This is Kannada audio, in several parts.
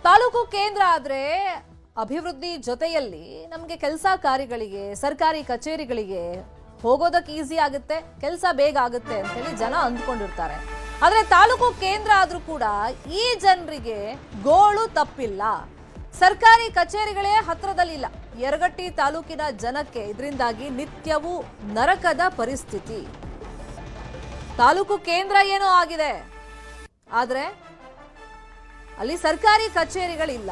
ತಾಲೂಕು ಕೇಂದ್ರ ಆದ್ರೆ ಅಭಿವೃದ್ಧಿ ಜೊತೆಯಲ್ಲಿ ನಮಗೆ ಕೆಲಸ ಕಾರ್ಯಗಳಿಗೆ ಸರ್ಕಾರಿ ಕಚೇರಿಗಳಿಗೆ ಹೋಗೋದಕ್ಕೆ ಈಸಿ ಆಗುತ್ತೆ, ಕೆಲಸ ಬೇಗ ಆಗುತ್ತೆ ಅಂತ ಹೇಳಿ ಜನ ಅಂದ್ಕೊಂಡಿರ್ತಾರೆ. ಆದ್ರೆ ತಾಲೂಕು ಕೇಂದ್ರ ಆದ್ರೂ ಕೂಡ ಈ ಜನರಿಗೆ ಗೋಳು ತಪ್ಪಿಲ್ಲ. ಸರ್ಕಾರಿ ಕಚೇರಿಗಳೇ ಹತ್ರದಲ್ಲಿಲ್ಲ. ಯರಗಟ್ಟಿ ತಾಲೂಕಿನ ಜನಕ್ಕೆ ಇದರಿಂದಾಗಿ ನಿತ್ಯವೂ ನರಕದ ಪರಿಸ್ಥಿತಿ. ತಾಲೂಕು ಕೇಂದ್ರ ಏನೋ ಆಗಿದೆ, ಆದ್ರೆ ಅಲ್ಲಿ ಸರ್ಕಾರಿ ಕಚೇರಿಗಳಿಲ್ಲ.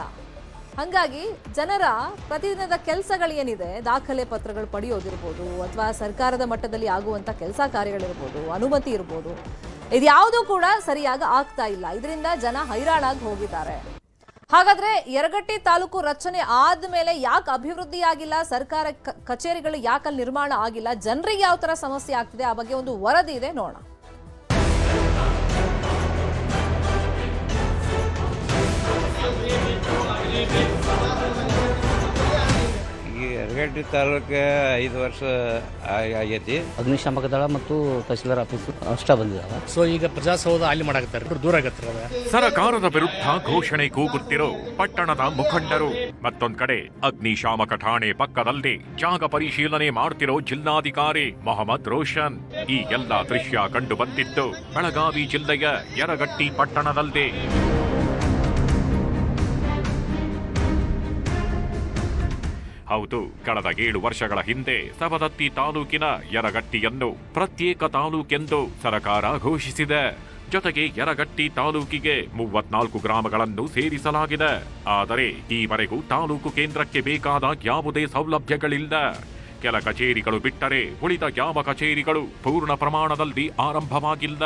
ಹಾಗಾಗಿ ಜನರ ಪ್ರತಿದಿನದ ಕೆಲಸಗಳೇನಿದೆ, ದಾಖಲೆ ಪತ್ರಗಳು ಪಡೆಯೋದಿರ್ಬೋದು ಅಥವಾ ಸರ್ಕಾರದ ಮಟ್ಟದಲ್ಲಿ ಆಗುವಂತ ಕೆಲಸ ಕಾರ್ಯಗಳಿರ್ಬೋದು, ಅನುಮತಿ ಇರ್ಬೋದು, ಇದ್ಯಾವುದೂ ಕೂಡ ಸರಿಯಾಗಿ ಆಗ್ತಾ ಇಲ್ಲ. ಇದರಿಂದ ಜನ ಹೈರಾಣಾಗಿ ಹೋಗಿದ್ದಾರೆ. ಹಾಗಾದ್ರೆ ಯರಗಟ್ಟಿ ತಾಲೂಕು ರಚನೆ ಆದ್ಮೇಲೆ ಯಾಕೆ ಅಭಿವೃದ್ಧಿ ಆಗಿಲ್ಲ, ಸರ್ಕಾರ ಕಚೇರಿಗಳು ಯಾಕಲ್ಲಿ ನಿರ್ಮಾಣ ಆಗಿಲ್ಲ, ಜನರಿಗೆ ಯಾವ ತರ ಸಮಸ್ಯೆ ಆಗ್ತಿದೆ, ಆ ಬಗ್ಗೆ ಒಂದು ವರದಿ ಇದೆ, ನೋಡೋಣ. ಯರಗಟ್ಟಿ ತಾಲೂಕು 5 ವರ್ಷ ಆಗೈತಿ. ಅಗ್ನಿಶಾಮಕ ದಳ ಮತ್ತು ತಹಸೀಲ್ದಾರ್ ಆಫೀಸ್ ಅಷ್ಟ ಬಂದಿದ್ದಾವೆ. ಸೊ ಈಗ ಪ್ರಜಾಸೌಧ ಅಲ್ಲಿ ಮಾಡಾಕತ್ತಾರೆ, ದೂರ ಆಗತ್ತರ. ಸರ್ಕಾರದ ವಿರುದ್ಧ ಘೋಷಣೆ ಕೂಗುತ್ತಿರೋ ಪಟ್ಟಣದ ಮುಖಂಡರು. ಮತ್ತೊಂದ್ ಕಡೆ ಅಗ್ನಿಶಾಮಕ ಠಾಣೆ ಪಕ್ಕದಲ್ಲಿ ಜಾಗ ಪರಿಶೀಲನೆ ಮಾಡ್ತಿರೋ ಜಿಲ್ಲಾಧಿಕಾರಿ ಮೊಹಮ್ಮದ್ ರೋಷನ್. ಈ ಎಲ್ಲಾ ದೃಶ್ಯ ಕಂಡು ಬಂದಿದ್ದು ಬೆಳಗಾವಿ ಜಿಲ್ಲೆಯ ಯರಗಟ್ಟಿ ಪಟ್ಟಣದಲ್ಲಿ. ಹೌದು, ಕಳೆದ 7 ವರ್ಷಗಳ ಹಿಂದೆ ಸವದತ್ತಿ ತಾಲೂಕಿನ ಯರಗಟ್ಟಿಯನ್ನು ಪ್ರತ್ಯೇಕ ತಾಲೂಕೆಂದು ಸರ್ಕಾರ ಘೋಷಿಸಿದೆ. ಜೊತೆಗೆ ಯರಗಟ್ಟಿ ತಾಲೂಕಿಗೆ 34 ಗ್ರಾಮಗಳನ್ನು ಸೇರಿಸಲಾಗಿದೆ. ಆದರೆ ಈವರೆಗೂ ತಾಲೂಕು ಕೇಂದ್ರಕ್ಕೆ ಬೇಕಾದ ಯಾವುದೇ ಸೌಲಭ್ಯಗಳಿಲ್ಲ. ಕೆಲ ಕಚೇರಿಗಳು ಬಿಟ್ಟರೆ ಉಳಿದ ಯಾವ ಕಚೇರಿಗಳು ಪೂರ್ಣ ಪ್ರಮಾಣದಲ್ಲಿ ಆರಂಭವಾಗಿಲ್ಲ.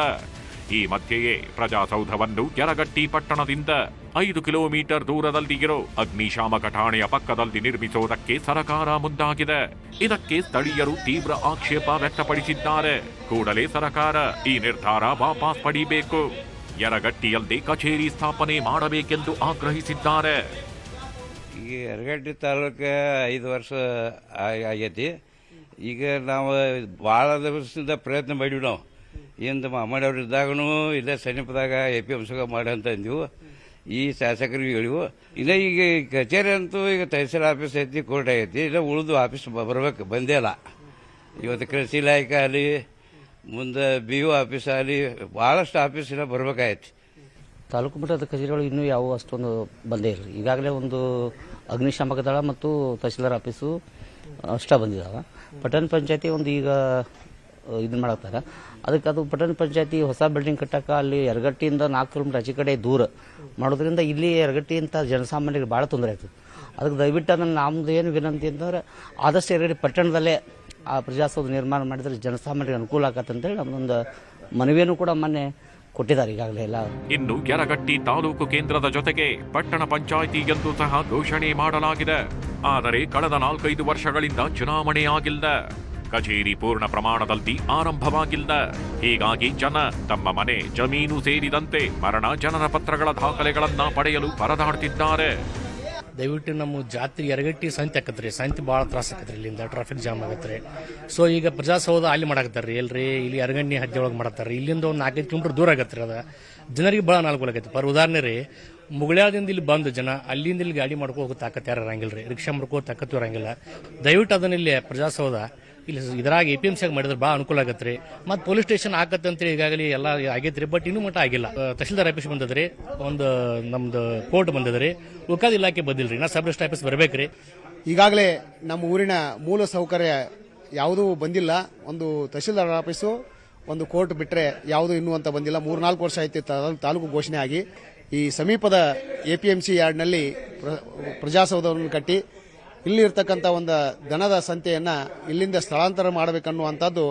ಈ ಮಧ್ಯೆಯೇ ಪ್ರಜಾಸೌಧವನ್ನು ಯರಗಟ್ಟಿ ಪಟ್ಟಣದಿಂದ 5 ಕಿಲೋಮೀಟರ್ ದೂರದಲ್ಲಿ ಇರೋ ಅಗ್ನಿಶಾಮಕ ಠಾಣೆಯ ಪಕ್ಕದಲ್ಲಿ ನಿರ್ಮಿಸುವುದಕ್ಕೆ ಸರ್ಕಾರ ಮುಂದಾಗಿದೆ. ಇದಕ್ಕೆ ಸ್ಥಳೀಯರು ತೀವ್ರ ಆಕ್ಷೇಪ ವ್ಯಕ್ತಪಡಿಸಿದ್ದಾರೆ. ಕೂಡಲೇ ಸರ್ಕಾರ ಈ ನಿರ್ಧಾರ ವಾಪಸ್ ಪಡೆಯಬೇಕು, ಯರಗಟ್ಟಿಯಲ್ಲಿ ಕಚೇರಿ ಸ್ಥಾಪನೆ ಮಾಡಬೇಕೆಂದು ಆಗ್ರಹಿಸಿದ್ದಾರೆ. ಈಗ ಯರಗಟ್ಟಿ ತಾಲೂಕು 5 ವರ್ಷ ಆಗೈತಿ. ಈಗ ನಾವು ಭಾಳ ದಿವಸದಿಂದ ಪ್ರಯತ್ನ ಮಾಡಿವಿ. ನಾವು ಏನು ಮಾಮಾಡವ್ರು ಇದ್ದಾಗೂ ಇಲ್ಲೇ ಸಮೀಪದಾಗ APMC ಮಾಡಂತ ಅಂದೆವು. ಈ ಶಾಸಕರಿಗೆ ಹೇಳಿವು. ಇನ್ನು ಈಗ ಕಚೇರಿ ಅಂತೂ ಈಗ ತಹಸೀಲ್ ಆಫೀಸ್ ಐತಿ, ಕೋರ್ಟ್ ಆಗೈತಿ. ಇಲ್ಲ ಉಳಿದು ಆಫೀಸ್ ಬರ್ಬೇಕು, ಬಂದೇ ಇಲ್ಲ. ಇವತ್ತು ಕೃಷಿ ಇಲಾಖೆ ಆಗಲಿ, ಮುಂದೆ BO ಆಫೀಸ್ ಆಗಲಿ, ಭಾಳಷ್ಟು ಆಫೀಸ್ ಇಲ್ಲ ಬರ್ಬೇಕಾಗೈತಿ. ತಾಲೂಕು ಮಟ್ಟದ ಕಚೇರಿಗಳು ಇನ್ನೂ ಯಾವ ಅಷ್ಟೊಂದು ಬಂದೇ ಇಲ್ಲ. ಈಗಾಗಲೇ ಒಂದು ಅಗ್ನಿಶಾಮಕ ದಳ ಮತ್ತು ತಹಸೀಲ್ದಾರ್ ಆಫೀಸು ಅಷ್ಟ ಬಂದಿದ್ದಾವೆ. ಪಟ್ಟಣ ಪಂಚಾಯತಿ ಒಂದು ಈಗ ಇದನ್ನ ಮಾಡತ್ತಾರೆ. ಅದಕ್ಕೆ ಅದು ಪಟ್ಟಣ ಪಂಚಾಯತಿ ಹೊಸ ಬಿಲ್ಡಿಂಗ್ ಕಟ್ಟಕ್ಕೆ ಅಲ್ಲಿ ಯರಗಟ್ಟಿಯಿಂದ 4 ಕಿಲೋಮೀಟರ್ ಆಚೆ ಕಡೆ ದೂರ ಮಾಡೋದ್ರಿಂದ ಇಲ್ಲಿ ಯರಗಟ್ಟಿ ಅಂತ ಜನಸಾಮಾನ್ಯರಿಗೆ ಭಾಳ ತೊಂದರೆ ಆಗ್ತದೆ. ಅದಕ್ಕೆ ದಯವಿಟ್ಟು ಅದನ್ನು ನಮ್ದು ಏನು ವಿನಂತಿ ಅಂತಂದ್ರೆ ಆದಷ್ಟು ಯರಗಟ್ಟಿ ಪಟ್ಟಣದಲ್ಲೇ ಆ ಪ್ರಜಾಸೌಧ ನಿರ್ಮಾಣ ಮಾಡಿದರೆ ಜನಸಾಮಾನ್ಯರಿಗೆ ಅನುಕೂಲ ಆಗತ್ತೆ ಅಂತೇಳಿ ನಮ್ಮದೊಂದು ಮನವಿಯನ್ನು ಕೂಡ ಮೊನ್ನೆ ಕೊಟ್ಟಿದ್ದಾರೆ ಈಗಾಗಲೇ ಎಲ್ಲ. ಇನ್ನು ಯರಗಟ್ಟಿ ತಾಲೂಕು ಕೇಂದ್ರದ ಜೊತೆಗೆ ಪಟ್ಟಣ ಪಂಚಾಯಿತಿ ಎಂದು ಸಹ ಘೋಷಣೆ ಮಾಡಲಾಗಿದೆ. ಆದರೆ ಕಳೆದ 4-5 ವರ್ಷಗಳಿಂದ ಚುನಾವಣೆಯಾಗಿಲ್ಲ. ಕಚೇರಿ ಪೂರ್ಣ ಪ್ರಮಾಣದಲ್ಲಿ ಆರಂಭವಾಗಿಲ್ಲ. ಹೀಗಾಗಿ ಜನ ತಮ್ಮ ಮನೆ, ಜಮೀನು ಸೇರಿದಂತೆ ಮರಣ ಜನನ ಪತ್ರಗಳ ದಾಖಲೆಗಳನ್ನ ಪಡೆಯಲು ಪರದಾಡ್ತಿದ್ದಾರೆ. ದಯವಿಟ್ಟು ನಮ್ಮ ಜಾತ್ರೆ ಯರಗಟ್ಟಿ ಸಂತೆ ಆಕತ್ರಿ, ಸಂತೆ ಭಾಳ ತ್ರಾಸ ಆಕತ್ರಿ. ಇಲ್ಲಿಂದ ಟ್ರಾಫಿಕ್ ಜಾಮ್ ಆಗತ್ರಿ. ಸೊ ಈಗ ಪ್ರಜಾಸೌಧ ಅಲ್ಲಿ ಮಾಡಾಕತ್ತಾರ್ರಿ, ಎಲ್ರಿ ಇಲ್ಲಿ ಯರಗಣ್ಣಿ ಹದ್ದೆ ಒಳಗೆ ಮಾಡತ್ತಾರ. ಇಲ್ಲಿಂದ ಒಂದು 4-5 ಕಿಲೋಮೀಟರ್ ದೂರ ಆಗತ್ರಿ. ಅದ ಜನರಿಗೆ ಭಾಳ ಅನುಕೂಲ ಆಗೈತಿ. ಪರ್ ಉದಾಹರಣೆ ರೀ, ಮುಗುಳ್ಯಾದಿಂದ ಇಲ್ಲಿ ಬಂದು ಜನ ಅಲ್ಲಿಂದ ಇಲ್ಲಿ ಗಾಡಿ ಮಾಡ್ಕೋ ಹೋಗೋ ತಾಕತ್ ಯಾರು ಇರಂಗಿಲ್ಲ ರೀ, ರಿಕ್ಷಾ ಮಾಡ್ಕೋ ತಾಕತ್ತು ಇರಂಗಿಲ್ಲ. ದಯವಿಟ್ಟು ಅದನ್ನ ಇಲ್ಲಿ ಪ್ರಜಾಸೌಧ ಇಲ್ಲಿ ಇದ್ರಾಗ APMC ಮಾಡಿದ್ರೆ ಭಾಳ ಅನುಕೂಲ ಆಗತ್ರಿ. ಮತ್ತು ಪೊಲೀಸ್ ಸ್ಟೇಷನ್ ಆಗತ್ತಂತ್ರಿ ಈಗಾಗಲೇ ಎಲ್ಲ ಆಗೈತ್ರಿ. ಬಟ್ ಇನ್ನೂ ಮಟ್ಟ ಆಗಿಲ್ಲ. ತಹಸೀಲ್ದಾರ್ ಆಫೀಸ್ ಬಂದದ್ರಿ, ಒಂದು ನಮ್ದು ಕೋರ್ಟ್ ಬಂದದ್ರಿ, ಉಳ್ಕಾದ ಇಲಾಖೆ ಬಂದಿಲ್ರಿ. ನಾ ಸಬ್ ರಿಜಿಸ್ಟರ್ ಆಫೀಸ್ ಬರ್ಬೇಕ್ರಿ. ಈಗಾಗಲೇ ನಮ್ಮ ಊರಿನ ಮೂಲ ಸೌಕರ್ಯ ಯಾವುದೂ ಬಂದಿಲ್ಲ. ಒಂದು ತಹಸೀಲ್ದಾರ್ ಆಫೀಸು, ಒಂದು ಕೋರ್ಟ್ ಬಿಟ್ಟರೆ ಯಾವುದೂ ಇನ್ನೂ ಅಂತ ಬಂದಿಲ್ಲ. 3-4 ವರ್ಷ ಆಯ್ತು ತಾಲೂಕು ಘೋಷಣೆ ಆಗಿ. ಈ ಸಮೀಪದ APMC ಯಾರ್ಡ್ನಲ್ಲಿ ಪ್ರಜಾಸೌಧವನ್ನು ಕಟ್ಟಿ ಇಲ್ಲಿರ್ತಕ್ಕಂಥ ಒಂದು ದನದ ಸಂತೆಯನ್ನ ಇಲ್ಲಿಂದ ಸ್ಥಳಾಂತರ ಮಾಡಬೇಕನ್ನುವಂಥದ್ದು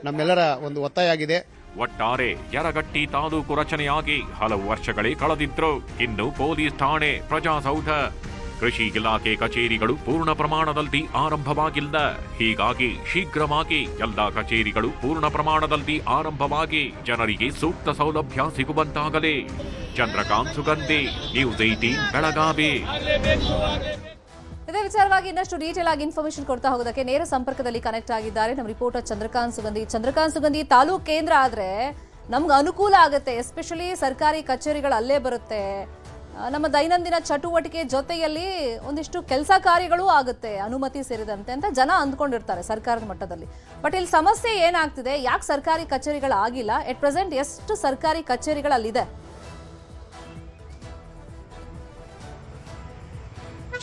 ನಮ್ಮೆಲ್ಲರ ಒಂದು ಒತ್ತಾಯ ಆಗಿದೆ. ಒಟ್ಟಾರೆ ಯರಗಟ್ಟಿ ತಾಲೂಕು ರಚನೆಯಾಗಿ ಹಲವು ವರ್ಷಗಳೇ ಕಳೆದಿದ್ರು. ಇನ್ನು ಪೊಲೀಸ್ ಠಾಣೆ, ಪ್ರಜಾಸೌಧ, ಕೃಷಿ ಇಲಾಖೆ ಕಚೇರಿಗಳು ಪೂರ್ಣ ಪ್ರಮಾಣದಲ್ಲಿ ಆರಂಭವಾಗಿಲ್ಲ. ಹೀಗಾಗಿ ಶೀಘ್ರವಾಗಿ ಎಲ್ಲ ಕಚೇರಿಗಳು ಪೂರ್ಣ ಪ್ರಮಾಣದಲ್ಲಿ ಆರಂಭವಾಗಿ ಜನರಿಗೆ ಸೂಕ್ತ ಸೌಲಭ್ಯ ಸಿಗುವಂತಾಗಲಿ. ಚಂದ್ರಕಾಂತ್ ಸುಗಂಧಿ, ನ್ಯೂಸ್ 18 ಬೆಳಗಾವಿ. ಇದೇ ವಿಚಾರವಾಗಿ ಇನ್ನಷ್ಟು ಡೀಟೇಲ್ ಆಗಿ ಇನ್ಫಾರ್ಮೇಶನ್ ಕೊಡ್ತಾ ಹೋಗೋದಕ್ಕೆ ನೇರ ಸಂಪರ್ಕದಲ್ಲಿ ಕನೆಕ್ಟ್ ಆಗಿದ್ದಾರೆ ನಮ್ಮ ರಿಪೋರ್ಟರ್ ಚಂದ್ರಕಾಂತ್ ಸುಗಂಧಿ. ತಾಲೂಕು ಕೇಂದ್ರ ಆದ್ರೆ ನಮ್ಗೆ ಅನುಕೂಲ ಆಗುತ್ತೆ, ಎಸ್ಪೆಷಲಿ ಸರ್ಕಾರಿ ಕಚೇರಿಗಳು ಅಲ್ಲೇ ಬರುತ್ತೆ. ನಮ್ಮ ದೈನಂದಿನ ಚಟುವಟಿಕೆ ಜೊತೆಯಲ್ಲಿ ಒಂದಿಷ್ಟು ಕೆಲಸ ಕಾರ್ಯಗಳು ಆಗುತ್ತೆ ಅನುಮತಿ ಸೇರಿದಂತೆ ಅಂತ ಜನ ಅಂದ್ಕೊಂಡಿರ್ತಾರೆ ಸರ್ಕಾರದ ಮಟ್ಟದಲ್ಲಿ. ಬಟ್ ಇಲ್ಲಿ ಸಮಸ್ಯೆ ಏನಾಗ್ತಿದೆ, ಯಾಕೆ ಸರ್ಕಾರಿ ಕಚೇರಿಗಳಾಗಿಲ್ಲ, ಎಟ್ ಪ್ರೆಸೆಂಟ್ ಎಷ್ಟು ಸರ್ಕಾರಿ ಕಚೇರಿಗಳಲ್ಲಿದೆ?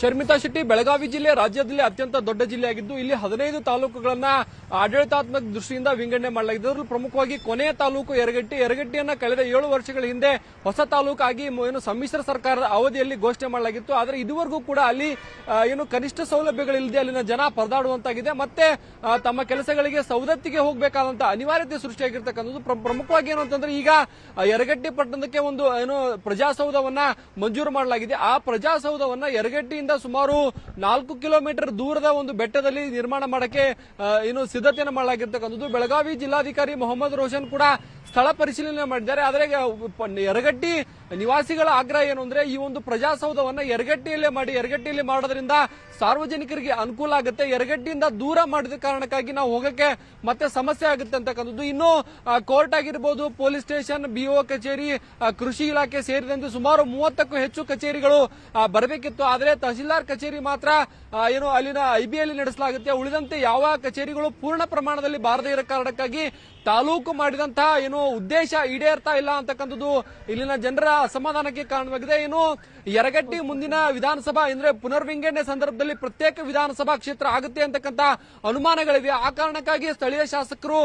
ಶರ್ಮಿತಾ ಶೆಟ್ಟಿ, ಬೆಳಗಾವಿ ಜಿಲ್ಲೆ ರಾಜ್ಯದಲ್ಲಿ ಅತ್ಯಂತ ದೊಡ್ಡ ಜಿಲ್ಲೆಯಾಗಿದ್ದು ಇಲ್ಲಿ 15 ತಾಲೂಕುಗಳನ್ನ ಆಡಳಿತಾತ್ಮಕ ದೃಷ್ಟಿಯಿಂದ ವಿಂಗಡಣೆ ಮಾಡಲಾಗಿದೆ. ಅದರಲ್ಲಿ ಪ್ರಮುಖವಾಗಿ ಕೊನೆಯ ತಾಲೂಕು ಯರಗಟ್ಟಿಯನ್ನ ಕಳೆದ 7 ವರ್ಷಗಳ ಹಿಂದೆ ಹೊಸ ತಾಲೂಕಾಗಿ ಏನು ಸಮ್ಮಿಶ್ರ ಸರ್ಕಾರದ ಅವಧಿಯಲ್ಲಿ ಘೋಷಣೆ ಮಾಡಲಾಗಿತ್ತು. ಆದರೆ ಇದುವರೆಗೂ ಕೂಡ ಅಲ್ಲಿ ಏನು ಕನಿಷ್ಠ ಸೌಲಭ್ಯಗಳಿಲ್ಲದೆ ಅಲ್ಲಿನ ಜನ ಪರದಾಡುವಂತಾಗಿದೆ. ಮತ್ತೆ ತಮ್ಮ ಕೆಲಸಗಳಿಗೆ ಸವದತ್ತಿಗೆ ಹೋಗಬೇಕಾದಂತ ಅನಿವಾರ್ಯತೆ ಸೃಷ್ಟಿಯಾಗಿರ್ತಕ್ಕಂಥದ್ದು. ಪ್ರಮುಖವಾಗಿ ಏನು ಅಂತಂದ್ರೆ ಈಗ ಯರಗಟ್ಟಿ ಪಟ್ಟಣಕ್ಕೆ ಒಂದು ಏನು ಪ್ರಜಾಸೌಧವನ್ನ ಮಂಜೂರು ಮಾಡಲಾಗಿದೆ. ಆ ಪ್ರಜಾಸೌಧವನ್ನ ಯರಗಟ್ಟಿಯಿಂದ ಸುಮಾರು 4 ಕಿಲೋಮೀಟರ್ ದೂರದ ಒಂದು ಬೆಟ್ಟದಲ್ಲಿ ನಿರ್ಮಾಣ ಮಾಡಕ್ಕೆ ಏನು ಸಿದ್ಧತೆಯನ್ನು ಮಾಡಲಾಗಿರ್ತಕ್ಕಂಥದ್ದು. ಬೆಳಗಾವಿ ಜಿಲ್ಲಾಧಿಕಾರಿ ಮೊಹಮ್ಮದ್ ರೋಷನ್ ಕೂಡ ಸ್ಥಳ ಪರಿಶೀಲನೆ ಮಾಡಿದ್ದಾರೆ. ಆದರೆ ಯರಗಟ್ಟಿ ನಿವಾಸಿಗಳ ಆಗ್ರಹ ಏನು ಅಂದ್ರೆ ಈ ಒಂದು ಪ್ರಜಾಸೌಧವನ್ನ ಯರಗಟ್ಟಿಯಲ್ಲಿ ಮಾಡೋದ್ರಿಂದ ಸಾರ್ವಜನಿಕರಿಗೆ ಅನುಕೂಲ ಆಗುತ್ತೆ. ಯರಗಟ್ಟಿಯಿಂದ ದೂರ ಮಾಡಿದ ಕಾರಣಕ್ಕಾಗಿ ನಾವು ಹೋಗಕ್ಕೆ ಮತ್ತೆ ಸಮಸ್ಯೆ ಆಗುತ್ತೆ ಅಂತಕ್ಕಂಥದ್ದು. ಇನ್ನು ಕೋರ್ಟ್ ಆಗಿರ್ಬೋದು, ಪೊಲೀಸ್ ಸ್ಟೇಷನ್, ಬಿಒ ಕಚೇರಿ, ಕೃಷಿ ಇಲಾಖೆ ಸೇರಿದಂತೆ ಸುಮಾರು 30ಕ್ಕೂ ಹೆಚ್ಚು ಕಚೇರಿಗಳು ಬರಬೇಕಿತ್ತು. ಆದರೆ ತಹಸೀಲ್ದಾರ್ ಕಚೇರಿ ಮಾತ್ರ ಏನು ಅಲ್ಲಿನ ಐಬಿಯಲ್ಲಿ ನಡೆಸಲಾಗುತ್ತೆ. ಉಳಿದಂತೆ ಯಾವ ಕಚೇರಿಗಳು ಪೂರ್ಣ ಪ್ರಮಾಣದಲ್ಲಿ ಬಾರದೇ ಇರೋ ಕಾರಣಕ್ಕಾಗಿ ತಾಲೂಕು ಮಾಡಿದಂತಹ ಏನು ಉದ್ದೇಶ ಈಡೇರ್ತಾ ಇಲ್ಲ ಅಂತಕ್ಕಂಥದ್ದು ಇಲ್ಲಿನ ಜನರ ಅಸಮಾಧಾನಕ್ಕೆ ಕಾರಣವಾಗಿದೆ. ಏನು ಯರಗಟ್ಟಿ ಮುಂದಿನ ವಿಧಾನಸಭಾ ಅಂದ್ರೆ ಪುನರ್ವಿಂಗಡಣೆ ಸಂದರ್ಭದಲ್ಲಿ ಪ್ರತ್ಯೇಕ ವಿಧಾನಸಭಾ ಕ್ಷೇತ್ರ ಆಗುತ್ತೆ ಅಂತಕ್ಕಂಥ ಅನುಮಾನಗಳಿವೆ. ಆ ಕಾರಣಕ್ಕಾಗಿ ಸ್ಥಳೀಯ ಶಾಸಕರು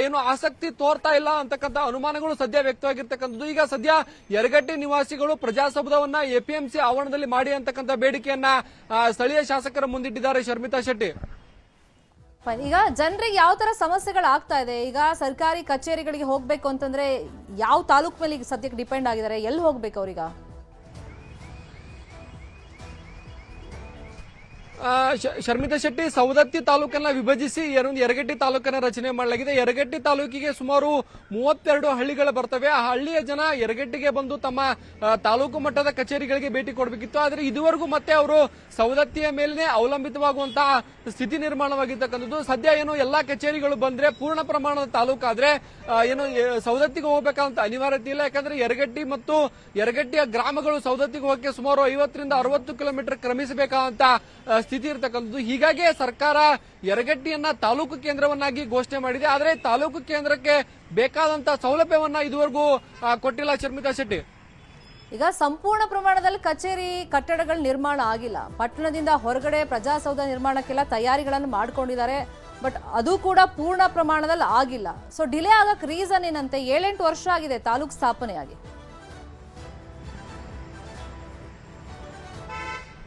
ಏನು ಆಸಕ್ತಿ ತೋರ್ತಾ ಇಲ್ಲ ಅಂತಕ್ಕಂಥ ಅನುಮಾನಗಳು ಸದ್ಯ ವ್ಯಕ್ತವಾಗಿರ್ತಕ್ಕಂಥದ್ದು. ಈಗ ಸದ್ಯ ಯರಗಟ್ಟಿ ನಿವಾಸಿಗಳು ಪ್ರಜಾಸೌಧವನ್ನ ಎಪಿಎಂಸಿ ಆವರಣದಲ್ಲಿ ಮಾಡಿ ಅಂತಕ್ಕಂಥ ಬೇಡಿಕೆಯನ್ನ ಸ್ಥಳೀಯ ಶಾಸಕರ ಮುಂದಿಟ್ಟಿದ್ದಾರೆ. ಶರ್ಮಿತಾ ಶೆಟ್ಟಿ, ಈಗ ಜನರಿಗೆ ಯಾವ ತರ ಸಮಸ್ಯೆಗಳಾಗ್ತಾ ಇದೆ? ಈಗ ಸರ್ಕಾರಿ ಕಚೇರಿಗಳಿಗೆ ಹೋಗ್ಬೇಕು ಅಂತಂದ್ರೆ ಯಾವ ತಾಲೂಕ್ ಮೇಲೆ ಈಗ ಸದ್ಯಕ್ಕೆ ಡಿಪೆಂಡ್ ಆಗಿದ್ದಾರೆ, ಎಲ್ಲಿ ಹೋಗ್ಬೇಕು ಅವ್ರೀಗ? ಶರ್ಮಿತಾ ಶೆಟ್ಟಿ, ಸವದತ್ತಿ ತಾಲೂಕನ್ನ ವಿಭಜಿಸಿ ಯರಗಟ್ಟಿ ತಾಲೂಕನ್ನ ರಚನೆ ಮಾಡಲಾಗಿದೆ. ಯರಗಟ್ಟಿ ತಾಲೂಕಿಗೆ ಸುಮಾರು 32 ಹಳ್ಳಿಗಳು ಬರ್ತವೆ. ಆ ಹಳ್ಳಿಯ ಜನ ಯರಗಟ್ಟಿಗೆ ಬಂದು ತಮ್ಮ ತಾಲೂಕು ಮಟ್ಟದ ಕಚೇರಿಗಳಿಗೆ ಭೇಟಿ ಕೊಡಬೇಕಿತ್ತು. ಆದರೆ ಇದುವರೆಗೂ ಮತ್ತೆ ಅವರು ಸವದತ್ತಿಯ ಮೇಲೆ ಅವಲಂಬಿತವಾಗುವಂತಹ ಸ್ಥಿತಿ ನಿರ್ಮಾಣವಾಗಿರ್ತಕ್ಕಂಥದ್ದು. ಸದ್ಯ ಏನು ಎಲ್ಲಾ ಕಚೇರಿಗಳು ಬಂದ್ರೆ ಪೂರ್ಣ ಪ್ರಮಾಣದ ತಾಲೂಕಾದ್ರೆ ಏನು ಸವದತ್ತಿಗೆ ಹೋಗಬೇಕಾದಂತ ಅನಿವಾರ್ಯತೆ ಇಲ್ಲ. ಯಾಕಂದ್ರೆ ಯರಗಟ್ಟಿ ಮತ್ತು ಯರಗಟ್ಟಿಯ ಗ್ರಾಮಗಳು ಸವದತ್ತಿಗೆ ಹೋಗಕ್ಕೆ ಸುಮಾರು 50 ರಿಂದ 60 ಕಿಲೋಮೀಟರ್ ಕ್ರಮಿಸಬೇಕಾದಂತ ಸ್ಥಿತಿ ಇರತಕ್ಕಂಥದ್ದು. ಹೀಗಾಗಿ ಸರ್ಕಾರ ಯರಗಟ್ಟಿಯನ್ನ ತಾಲೂಕು ಕೇಂದ್ರವನ್ನಾಗಿ ಘೋಷಣೆ ಮಾಡಿದೆ. ಆದರೆ ತಾಲೂಕು ಕೇಂದ್ರಕ್ಕೆ ಬೇಕಾದಂತ ಸೌಲಭ್ಯವನ್ನ ಇದುವರೆಗೂ ಕೊಟ್ಟಿಲ್ಲ. ಶರ್ಮಿತಾ ಶೆಟ್ಟಿ, ಈಗ ಸಂಪೂರ್ಣ ಪ್ರಮಾಣದಲ್ಲಿ ಕಚೇರಿ ಕಟ್ಟಡಗಳ ನಿರ್ಮಾಣ ಆಗಿಲ್ಲ. ಪಟ್ಟಣದಿಂದ ಹೊರಗಡೆ ಪ್ರಜಾಸೌಧ ನಿರ್ಮಾಣಕ್ಕೆಲ್ಲ ತಯಾರಿಗಳನ್ನು ಮಾಡ್ಕೊಂಡಿದ್ದಾರೆ. ಬಟ್ ಅದು ಕೂಡ ಪೂರ್ಣ ಪ್ರಮಾಣದಲ್ಲಿ ಆಗಿಲ್ಲ. ಸೊ ಡಿಲೇ ಆಗಕ್ಕೆ ರೀಸನ್ ಏನಂತೆ? 7-8 ವರ್ಷ ಆಗಿದೆ ತಾಲೂಕು ಸ್ಥಾಪನೆಯಾಗಿ.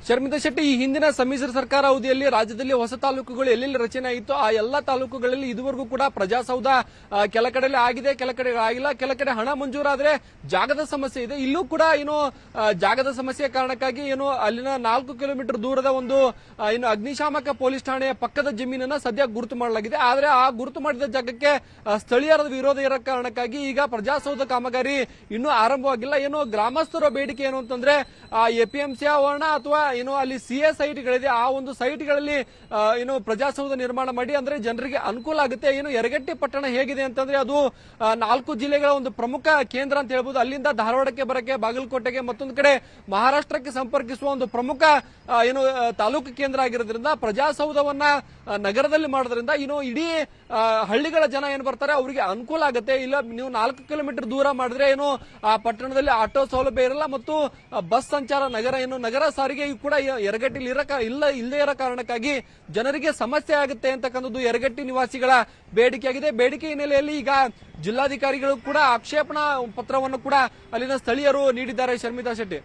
ಶರ್ಮಿತಾ ಶೆಟ್ಟಿ, ಈ ಹಿಂದಿನ ಸಮ್ಮಿಶ್ರ ಸರ್ಕಾರ ಅವಧಿಯಲ್ಲಿ ರಾಜ್ಯದಲ್ಲಿ ಹೊಸ ತಾಲೂಕುಗಳು ಎಲ್ಲೆಲ್ಲಿ ರಚನೆ ಆಗಿತ್ತು ಆ ಎಲ್ಲಾ ತಾಲೂಕುಗಳಲ್ಲಿ ಇದುವರೆಗೂ ಕೂಡ ಪ್ರಜಾಸೌಧ ಕೆಲ ಕಡೆ ಆಗಿದೆ, ಕೆಲ ಕಡೆ ಆಗಿಲ್ಲ. ಕೆಲ ಕಡೆ ಹಣ ಮಂಜೂರಾದ್ರೆ ಜಾಗದ ಸಮಸ್ಯೆ ಇದೆ. ಇಲ್ಲೂ ಕೂಡ ಏನು ಜಾಗದ ಸಮಸ್ಯೆ ಕಾರಣಕ್ಕಾಗಿ ಏನು ಅಲ್ಲಿನ 4 ಕಿಲೋಮೀಟರ್ ದೂರದ ಒಂದು ಏನು ಅಗ್ನಿಶಾಮಕ ಪೊಲೀಸ್ ಠಾಣೆಯ ಪಕ್ಕದ ಜಮೀನನ್ನ ಸದ್ಯ ಗುರುತು ಮಾಡಲಾಗಿದೆ. ಆದರೆ ಆ ಗುರುತು ಮಾಡಿದ ಜಾಗಕ್ಕೆ ಸ್ಥಳೀಯರ ವಿರೋಧ ಇರೋ ಕಾರಣಕ್ಕಾಗಿ ಈಗ ಪ್ರಜಾಸೌಧ ಕಾಮಗಾರಿ ಇನ್ನೂ ಆರಂಭವಾಗಿಲ್ಲ. ಏನು ಗ್ರಾಮಸ್ಥರ ಬೇಡಿಕೆ ಏನು ಅಂತಂದ್ರೆ ಎಪಿಎಂಸಿ ಆವರಣ ಅಥವಾ ಏನು ಅಲ್ಲಿ ಸಿಎ ಸೈಟ್ಗಳಿದೆ, ಆ ಒಂದು ಸೈಟ್ಗಳಲ್ಲಿ ಏನು ಪ್ರಜಾಸೌಧ ನಿರ್ಮಾಣ ಮಾಡಿ ಅಂದ್ರೆ ಜನರಿಗೆ ಅನುಕೂಲ ಆಗುತ್ತೆ. ಏನು ಯರಗಟ್ಟಿ ಪಟ್ಟಣ ಹೇಗಿದೆ ಅಂತಂದ್ರೆ ಅದು 4 ಜಿಲ್ಲೆಗಳ ಒಂದು ಪ್ರಮುಖ ಕೇಂದ್ರ ಅಂತ ಹೇಳ್ಬೋದು. ಅಲ್ಲಿಂದ ಧಾರವಾಡಕ್ಕೆ ಬರಕ್ಕೆ, ಬಾಗಲಕೋಟೆಗೆ, ಮತ್ತೊಂದು ಕಡೆ ಮಹಾರಾಷ್ಟ್ರಕ್ಕೆ ಸಂಪರ್ಕಿಸುವ ಒಂದು ಪ್ರಮುಖ ಏನು ತಾಲೂಕು ಕೇಂದ್ರ ಆಗಿರೋದ್ರಿಂದ ಪ್ರಜಾಸೌಧವನ್ನ ನಗರದಲ್ಲಿ ಮಾಡೋದ್ರಿಂದ ಇನ್ನು ಇಡೀ ಹಳ್ಳಿಗಳ ಜನ ಏನು ಬರ್ತಾರೆ ಅವರಿಗೆ ಅನುಕೂಲ ಆಗುತ್ತೆ. ಇಲ್ಲ ನೀವು 4 ಕಿಲೋಮೀಟರ್ ದೂರ ಮಾಡಿದ್ರೆ ಏನು ಆ ಪಟ್ಟಣದಲ್ಲಿ ಆಟೋ ಸೌಲಭ್ಯ ಇರಲ್ಲ ಮತ್ತು ಬಸ್ ಸಂಚಾರ ನಗರ ಸಾರಿಗೆ ಕೂಡ ಯರಗಟ್ಟಿಲಿ ಇಲ್ಲದೆ ಇರೋ ಕಾರಣಕ್ಕಾಗಿ ಜನರಿಗೆ ಸಮಸ್ಯೆ ಆಗುತ್ತೆ ಅಂತಕ್ಕಂಥದ್ದು ಯರಗಟ್ಟಿ ನಿವಾಸಿಗಳ ಬೇಡಿಕೆಯಾಗಿದೆ. ಬೇಡಿಕೆ ಹಿನ್ನೆಲೆಯಲ್ಲಿ ಈಗ ಜಿಲ್ಲಾಧಿಕಾರಿಗಳು ಕೂಡ ಆಕ್ಷೇಪಣಾ ಪತ್ರವನ್ನು ಕೂಡ ಅಲ್ಲಿನ ಸ್ಥಳೀಯರು ನೀಡಿದ್ದಾರೆ. ಶರ್ಮಿತಾ ಶೆಟ್ಟಿ.